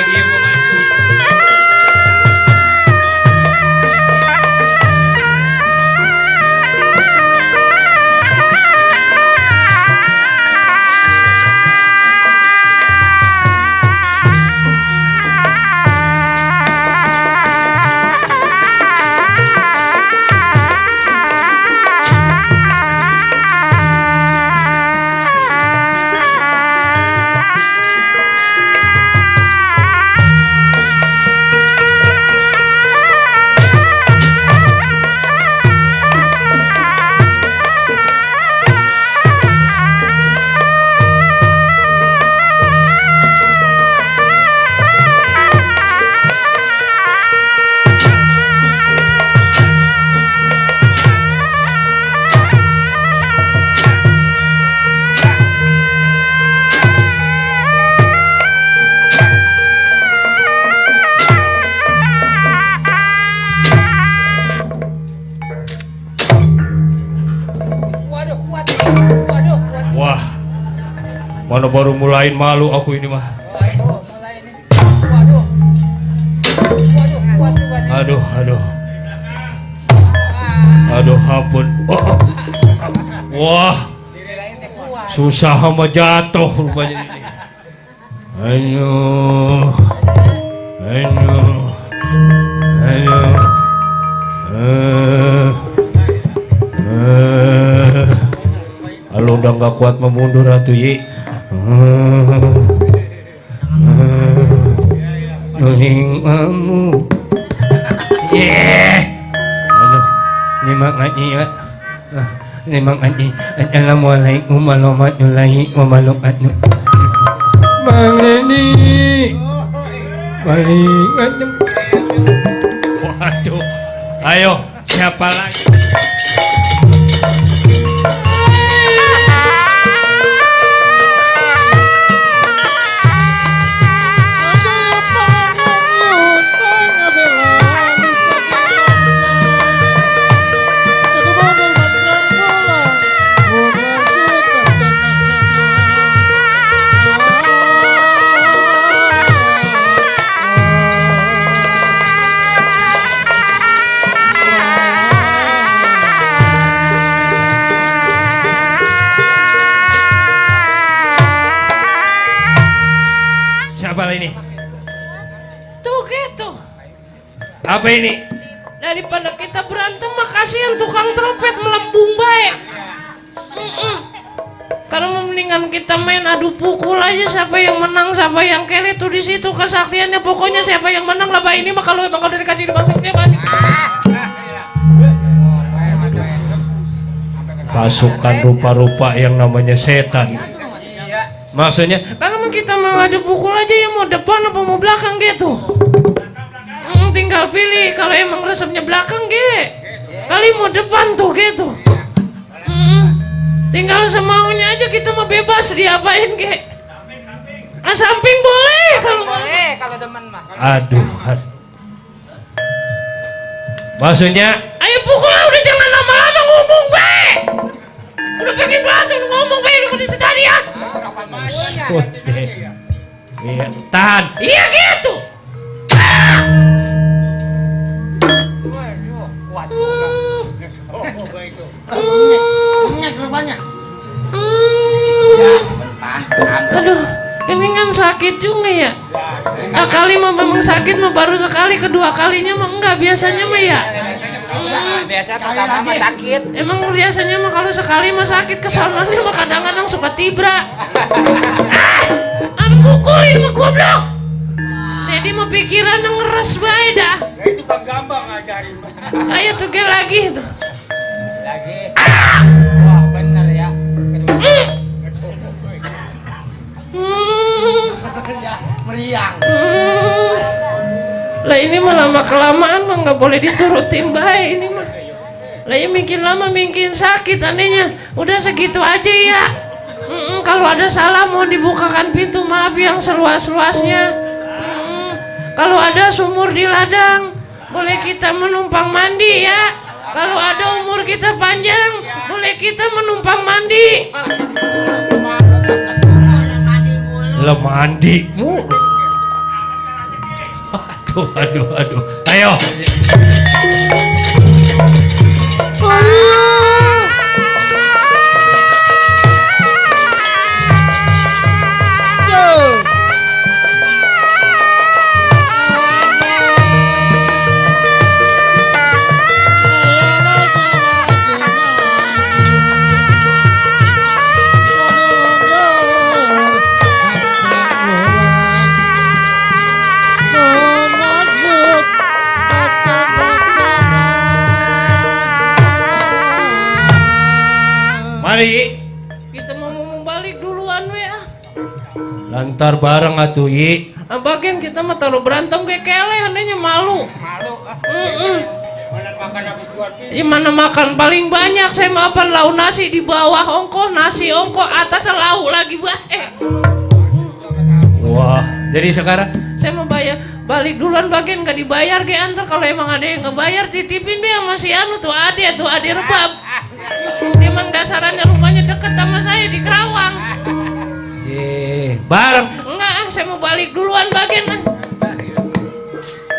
dia membantu. Mana baru mulain malu aku ini mah. Aduh, aduh. Aduh, ampun. Oh. Wah. Susah sama jatuh rupanya ini. Aduh. Aduh. Aduh. Kalau udah nggak kuat memundur atuh Yi. Nuling kamu, aduh, ini makanya ya, ini makanya. Assalamualaikum warahmatullahi wabarakatuh. Bang Leni, balik. Waduh, ayo siapa lagi? Apa ini? Daripada kita berantem mah kasihan tukang trompet melambung baik. Karena mendingan kita main adu pukul aja, siapa yang menang siapa yang kere tuh di situ kesaktiannya, pokoknya siapa yang menang lah. Ini mah kalau emang udah dikasih dibanting dia banting. Pasukan rupa-rupa yang namanya setan. Maksudnya kalau kita mau adu pukul aja ya, mau depan apa mau belakang gitu. Tinggal pilih, kalau emang resepnya belakang kali mau depan tuh gitu. Tinggal semaunya aja, kita mau bebas diapain samping boleh kalau boleh kalau demen mah. Aduh. Maksudnya ayo pukul lah, udah jangan lama-lama ngomong udah pengen berantem ngomong udah disedari ya. Iya, tahan. Iya gitu. Aduh, ini kan sakit juga ya. Kali mah memang sakit mah baru sekali, kedua kalinya mah enggak, biasanya mah ya. Biasa pertama mah sakit. Emang biasanya mah kalau sekali mah sakit, kesananya mah kadang-kadang suka tibra. Pukulin mah goblok. Jadi mah pikiran ngeres bae dah. Itu Bang Gambang ngajarin. Ayo tuh lagi tuh. Lagi. Wah, bener ya. Meriang. Lah ini mah lama kelamaan mah nggak boleh diturutin baik ini mah. Lah ya makin lama makin sakit anehnya. Udah segitu aja ya. Kalau ada salah mau dibukakan pintu, maaf yang seluas-luasnya. Kalau ada sumur di ladang, boleh kita menumpang mandi ya. Kalau ada umur kita panjang, boleh kita menumpang mandi. Lah mandi mulu. Aduh. Ayo. Mari. Kita mau balik duluan we ah. Lantar bareng atuh I. Bagian kita mah taruh berantem kayak kele, anehnya malu. Malu. Mana makan habis 2 piring. Gimana makan paling banyak saya mah apa lauk nasi di bawah ongko, nasi ongko, atas lauk lagi Wah, jadi sekarang saya mau bayar balik duluan bagian gak dibayar ke antar kalau emang ada yang ngebayar titipin dia masih anu tuh ade rebab. Dia emang dasarannya rumahnya deket sama saya di Kerawang. bareng. Enggak, saya mau balik duluan bagian.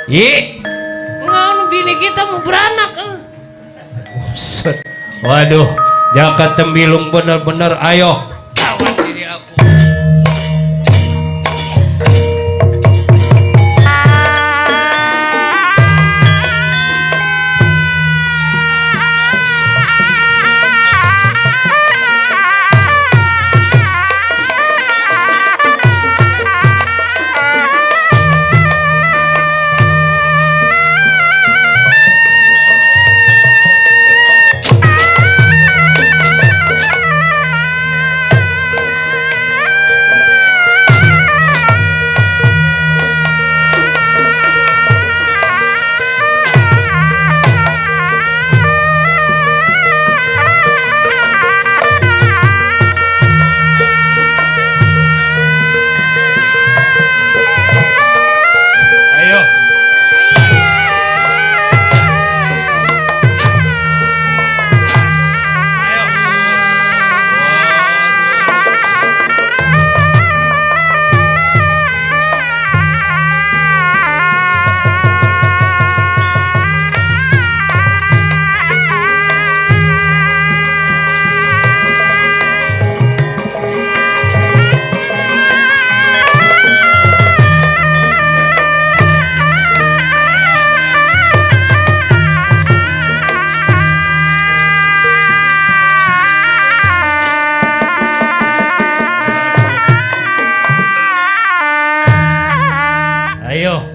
Enggak, bini kita mau beranak. Waduh, Jaka Tembilung bener-bener, ayo lawan diri aku.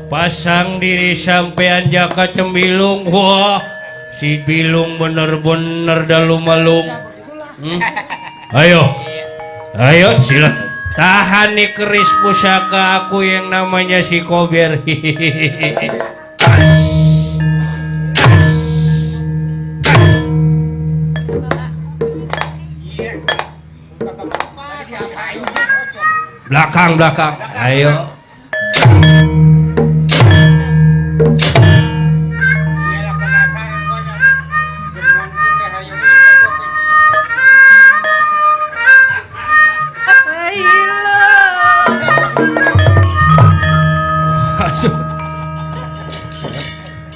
Pasang diri sampean Jaka Tembilung. Wah, si Bilung bener-bener dalu malung. Ayo sila tahan nih keris pusaka aku yang namanya si Kober. Belakang, ayo.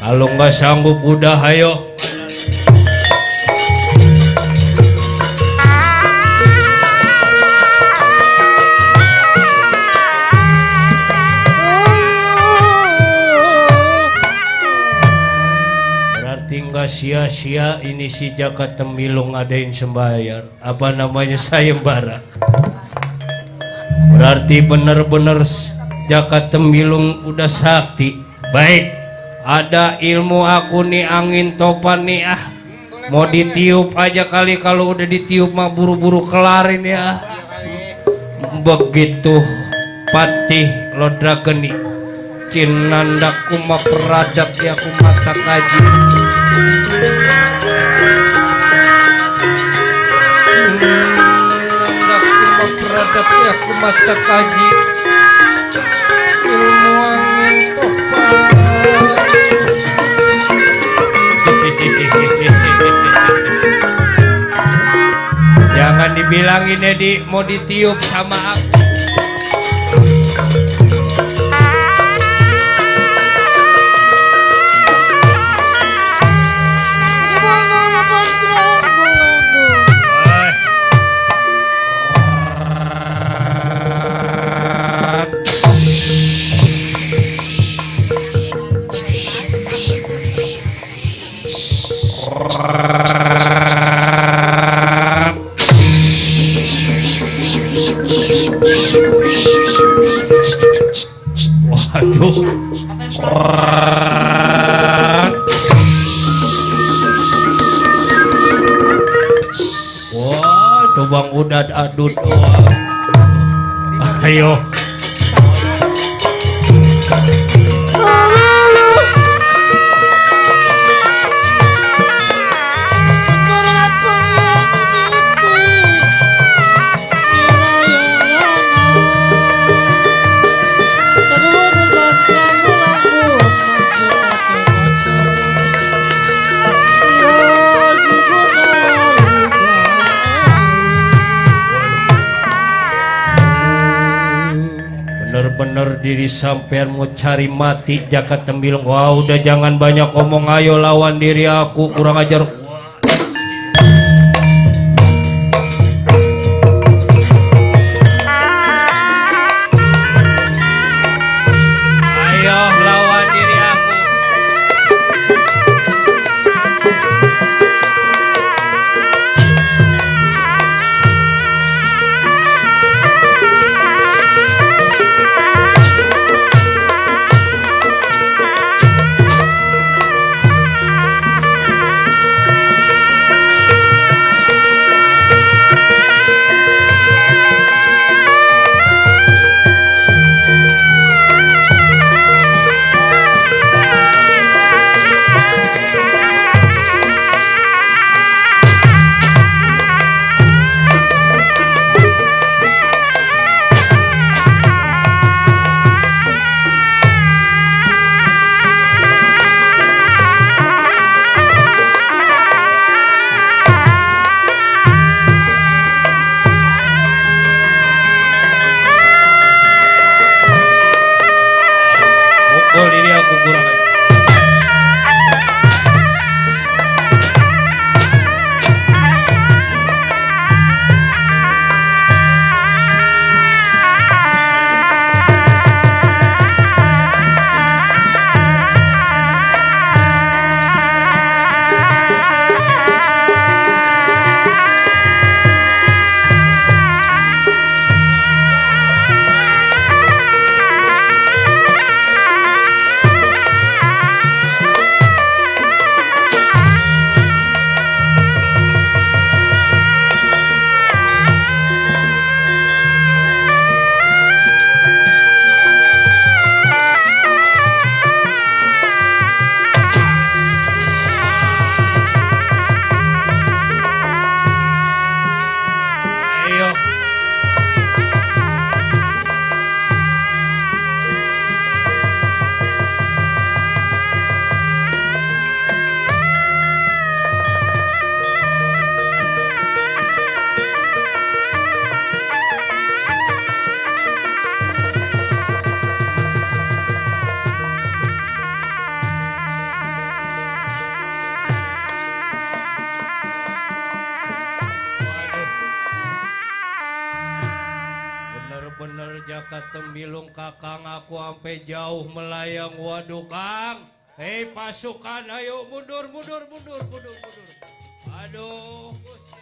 Kalau nggak sanggup udah ayo. Berarti nggak sia-sia ini si Jaka Tembilung ngadain sembayar. Apa namanya sayembara. Berarti bener-bener Jaka Tembilung udah sakti. Baik. Ada ilmu aku nih angin topan nih mau ditiup aja kali, kalau udah ditiup mah buru-buru kelarin ya. Begitu patih lodra geni cinanda kuma peradap ya kumata kaji. Cinanda kuma peradap ya kumata kaji. Ilmu angin topan. Jangan dibilangin Edi mau ditiup sama aku. Waduh. Wah, tubang udah adut doang. Ayo. Bener-bener diri sampean mau cari mati Jaka Tembilung. Wah udah jangan banyak omong, ayo lawan diri aku, kurang ajar. Ayo lawan diri aku. Pukul diri aku, kurang ajar. Ayo. Waduh. Bener-bener Jaka Tembilung kakang, aku sampai jauh melayang. Waduh Kang, hei pasukan, ayo mundur. Aduh Gusti.